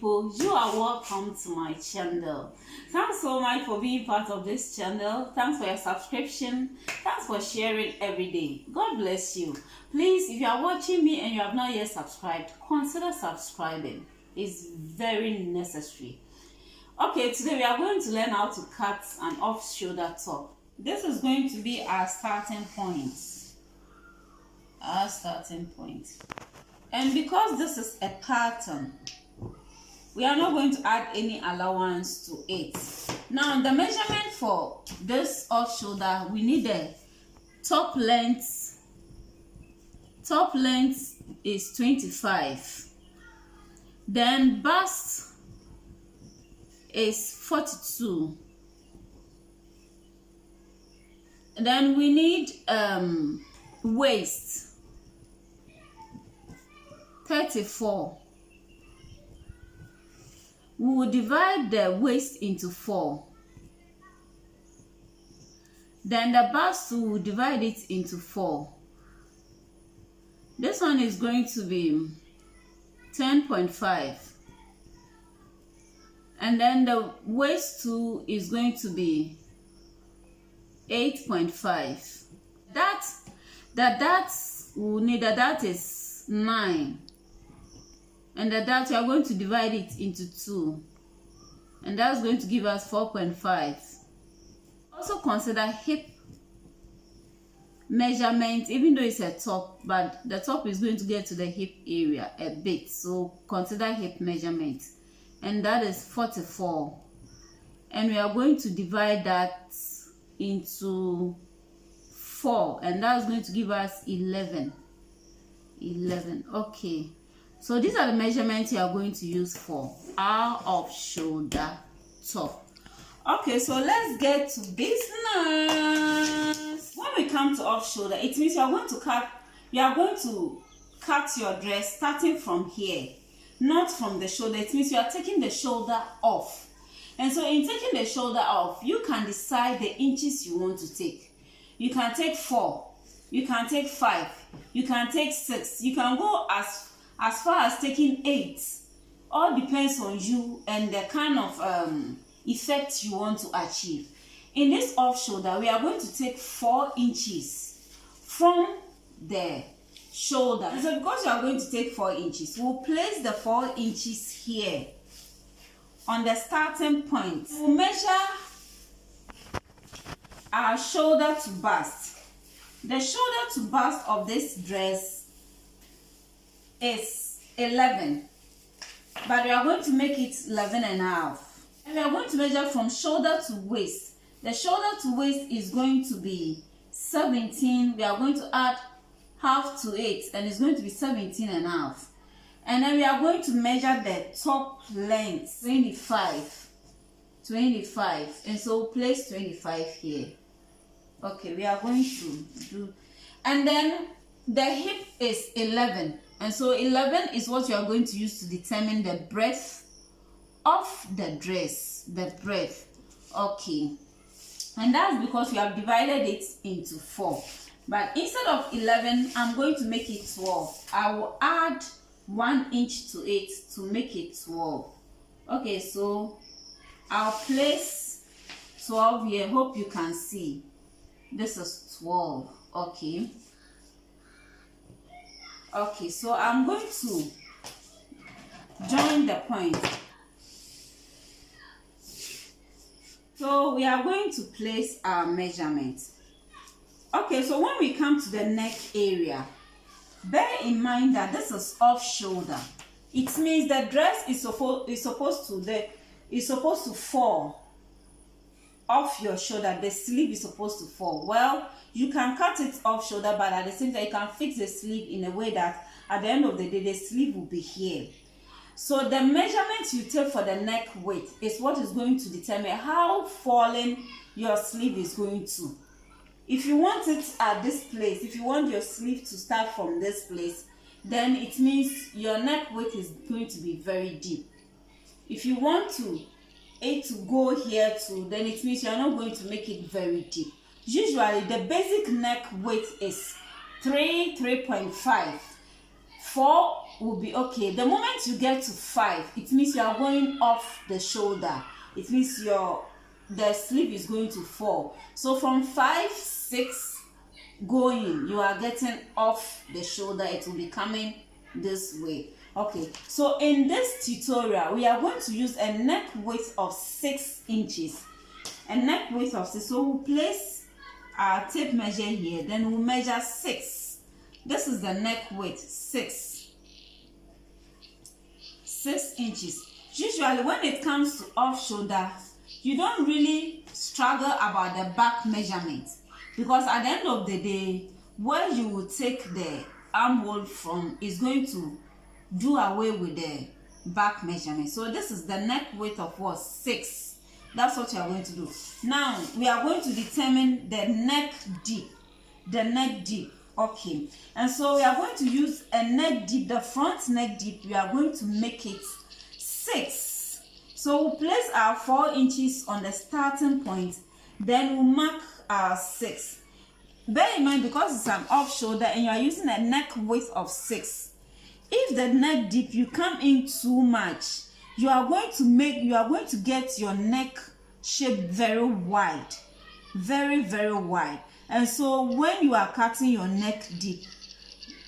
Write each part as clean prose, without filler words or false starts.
people, you are welcome to my channel. Thanks so much for being part of this channel. Thanks for your subscription. Thanks for sharing every day. God bless you. Please, if you are watching me and you have not yet subscribed, consider subscribing. It's very necessary. Okay, today we are going to learn how to cut an off-shoulder top. This is going to be our starting point. And because this is a pattern, we are not going to add any allowance to it. Now, the measurement for this off shoulder, we need the top length. Top length is 25. Then bust is 42. Then we need waist 34. We will divide the waist into 4. Then the bust, we will divide it into 4. This one is going to be 10.5. And then the waist too is going to be 8.5. We need that is 9. And that we are going to divide it into 2. And that's going to give us 4.5. Also consider hip measurement, even though it's a top, but the top is going to get to the hip area a bit. So consider hip measurement. And that is 44. And we are going to divide that into 4. And that's going to give us 11. Okay. So these are the measurements you are going to use for our off-shoulder top. Okay, so let's get to business. When we come to off-shoulder, it means you are going to cut your dress starting from here, not from the shoulder. It means you are taking the shoulder off. And so in taking the shoulder off, you can decide the inches you want to take. You can take 4, you can take 5, you can take 6, you can go as far as taking 8. All depends on you and the kind of effect you want to achieve. In this off shoulder, we are going to take 4 inches from the shoulder. So because we are going to take 4 inches, we'll place the 4 inches here on the starting point. We'll measure our shoulder to bust. The shoulder to bust of this dress is 11, but we are going to make it 11.5. And we are going to measure from shoulder to waist. The shoulder to waist is going to be 17. We are going to add half to it, and it's going to be 17.5. And then we are going to measure the top length, 25. And so place 25 here. Okay, we are going to do, and then the hip is 11. And so 11 is what you are going to use to determine the breadth of the dress. The breadth. Okay. And that's because we have divided it into 4. But instead of 11, I'm going to make it 12. I will add 1 inch to it to make it 12. Okay, so I'll place 12 here. Hope you can see. This is 12. Okay. Okay, so I'm going to join the point. So we are going to place our measurement. Okay, so when we come to the neck area, bear in mind that this is off shoulder. It means the dress is supposed to fall off your shoulder. The sleeve is supposed to fall. Well, you can cut it off shoulder, but at the same time you can fix the sleeve in a way that at the end of the day the sleeve will be here. So the measurement you take for the neck width is what is going to determine how falling your sleeve is going to. If you want it at this place, if you want your sleeve to start from this place, then it means your neck width is going to be very deep. If you want it to go here too, then it means you're not going to make it very deep. Usually the basic neck width is 3.5. 4 will be okay. The moment you get to 5, it means you are going off the shoulder. It means the sleeve is going to fall. So from 5, 6 going, you are getting off the shoulder. It will be coming this way. Okay, so in this tutorial we are going to use a neck width of 6 inches. A neck width of 6. So we'll place our tape measure here, then we'll measure 6. This is the neck width, 6 inches. Usually when it comes to off shoulder, you don't really struggle about the back measurement, because at the end of the day, where you will take the armhole from is going to do away with the back measurement. So this is the neck width of what? 6. That's what you are going to do. Now we are going to determine the neck deep. The neck deep. Okay, and so we are going to use a neck deep. The front neck deep, we are going to make it 6. So we'll place our 4 inches on the starting point, then we'll mark our 6. Bear in mind, because it's an off shoulder and you are using a neck width of 6, if the neck deep you come in too much, you are going to get your neck shape very wide, very wide. And so when you are cutting your neck deep,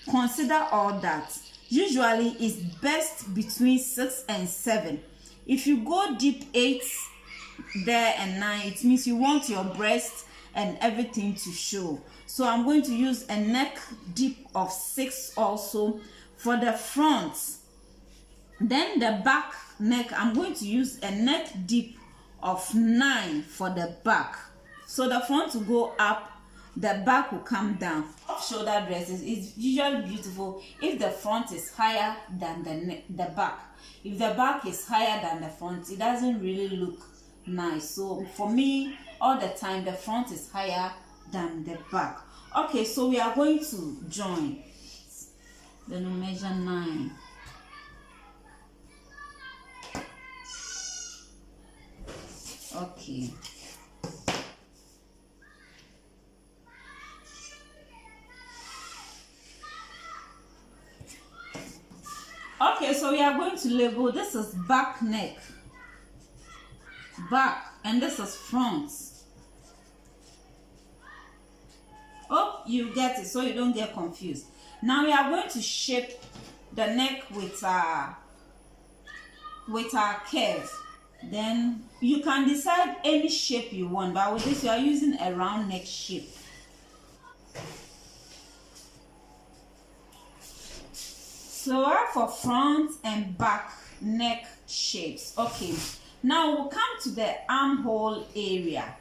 consider all that. Usually it's best between 6 and 7. If you go deep 8 there and 9, it means you want your breast and everything to show. So I'm going to use a neck deep of 6 also for the front. Then the back neck, I'm going to use a neck deep of 9 for the back. So the front will go up, the back will come down. Off shoulder dresses is usually beautiful if the front is higher than the back. If the back is higher than the front, it doesn't really look nice. So for me, all the time the front is higher than the back. Okay, so we are going to join. Then we measure 9. Okay. Okay, so we are going to label. This is back neck, back, and this is front. Oh, you get it, so you don't get confused. Now we are going to shape the neck with our curve. Then you can decide any shape you want, but with this you are using a round neck shape. So for front and back neck shapes. Okay, now we'll come to the armhole area.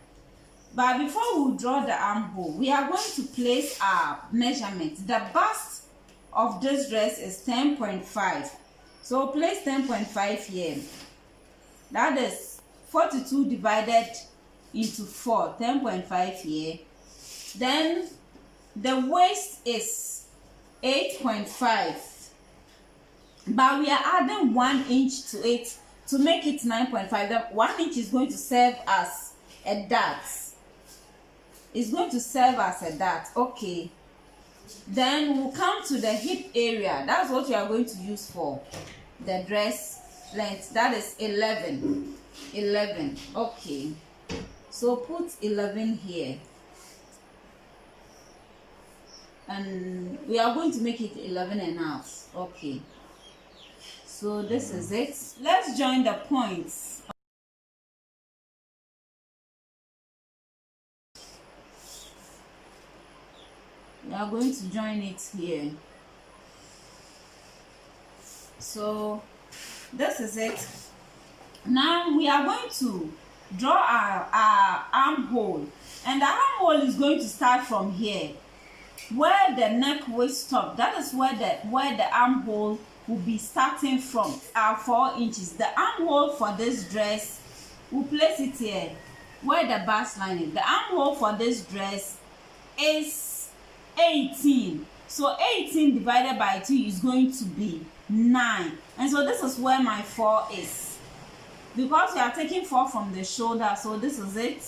But before we draw the armhole, we are going to place our measurements. The bust of this dress is 10.5. So place 10.5 here. That is 42 divided into 4, 10.5 here. Then the waist is 8.5. But we are adding 1 inch to it to make it 9.5. The 1 inch is going to serve as a dart. It's going to serve as a dart. Okay. Then we'll come to the hip area. That's what we are going to use for the dress length. That is 11. 11. Okay. So put 11 here. And we are going to make it 11.5. Okay. So this is it. Let's join the points. We are going to join it here. So this is it. Now we are going to draw our armhole, and the armhole is going to start from here, where the neck will stop. That is where the armhole will be starting from. Our 4 inches. The armhole for this dress, we'll place it here, where the bust line is. The armhole for this dress is 18. So 18 divided by 2 is going to be 9. And so this is where my 4 is. Because we are taking 4 from the shoulder, so this is it.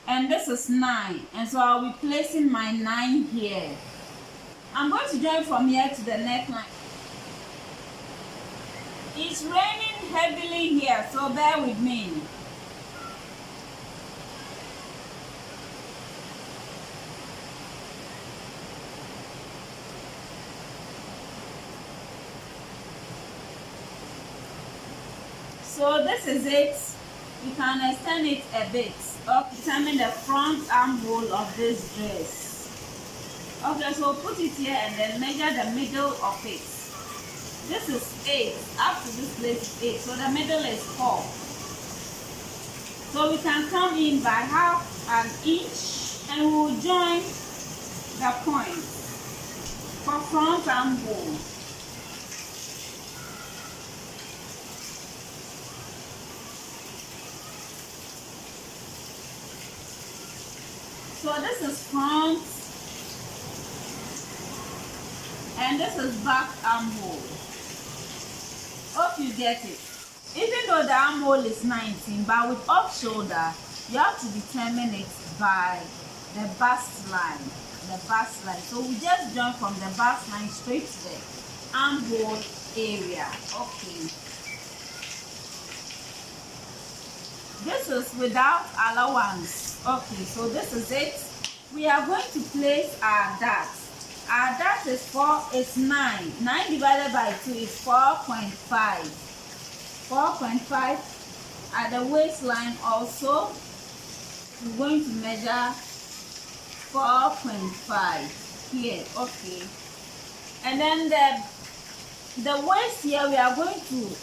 And this is 9. And so I'll be placing my 9 here. I'm going to join from here to the neckline. It's raining heavily here, so bear with me. So this is it. You can extend it a bit. Determine the front armhole of this dress. Okay, so put it here and then measure the middle of it. This is 8. Up to this place is 8. So the middle is 4. So we can come in by half an inch and we will join the point for front armhole. So this is front and this is back armhole. Hope you get it. Even though the armhole is 19, but with off shoulder, you have to determine it by the bust line. So we just join from the bust line straight to the armhole area. Okay. This is without allowance. Okay, so this is it. We are going to place our dart. Our dart is 9. 9 divided by 2 is 4.5. 4.5 at the waistline also. We're going to measure 4.5 here. Okay. And then the waist here, we are going to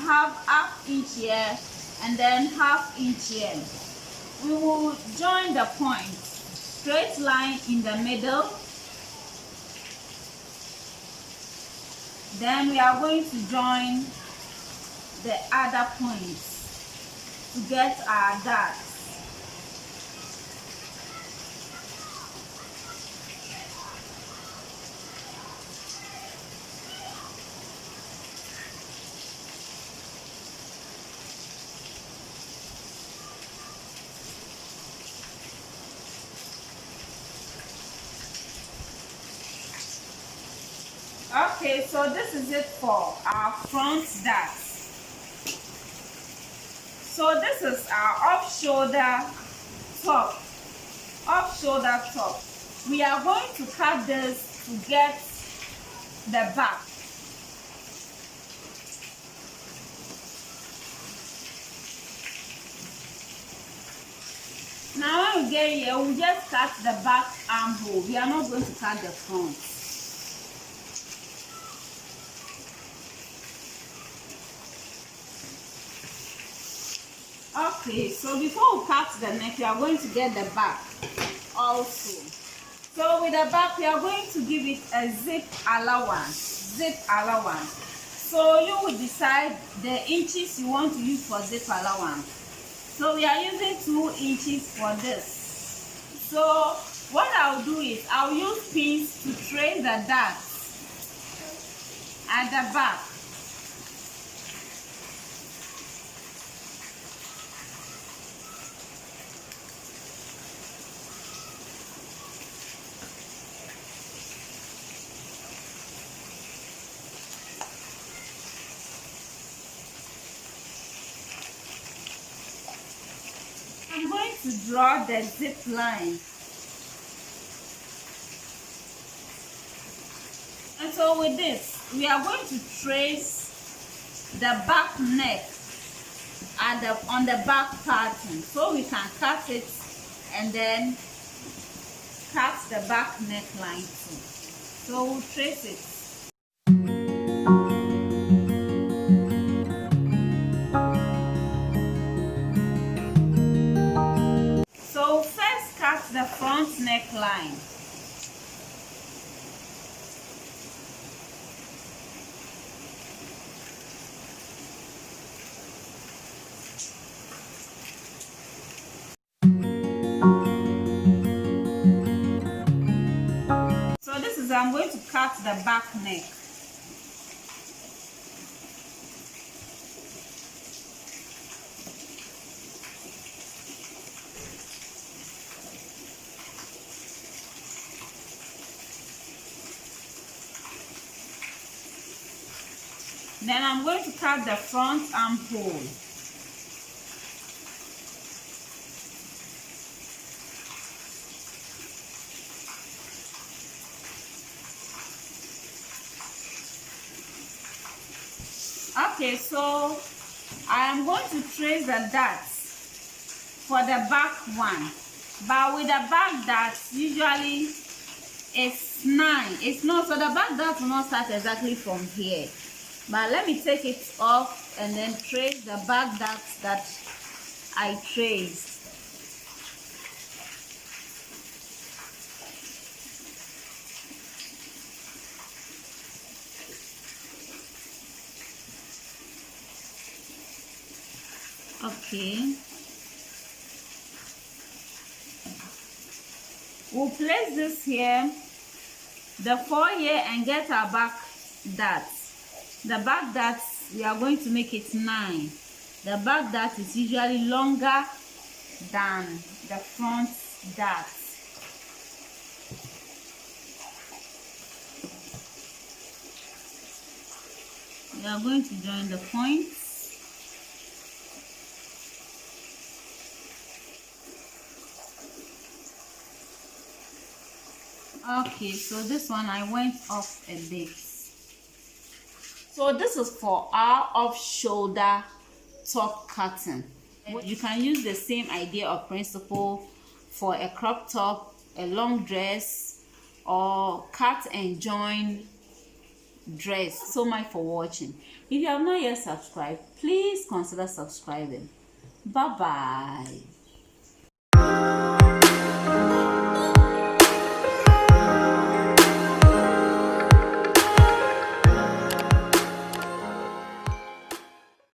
have half inch here and then half inch here. We will join the point, straight line in the middle. Then we are going to join the other points to get our dart. Okay, so this is it for our front dart. So this is our off-shoulder top. We are going to cut this to get the back. Now when we get here, we'll just cut the back armhole. We are not going to cut the front. Okay, so before we cut the neck, we are going to get the back also. So with the back, we are going to give it a zip allowance. So you will decide the inches you want to use for zip allowance. So we are using 2 inches for this. So what I'll do is I'll use pins to trace the dart at the back. I'm going to draw the zip line. And so with this, we are going to trace the back neck on the back pattern. So we can cut it and then cut the back neckline too. So we'll trace it. So first cut the front neckline. So this is, I'm going to cut the back neck. Then I'm going to cut the front armhole. Okay, so I am going to trace the darts for the back one, but with the back darts usually it's 9. It's not, so the back dart will not start exactly from here, but let me take it off and then trace the back darts that I traced. Okay, we'll place this here, the 4 here, and get our back darts. The back darts, we are going to make it 9. The back dart is usually longer than the front dart. We are going to join the points. Okay, so this one I went off a bit. So this is for our off-shoulder top cutting. You can use the same idea or principle for a crop top, a long dress, or cut and join dress. So much for watching. If you have not yet subscribed, please consider subscribing. Bye bye.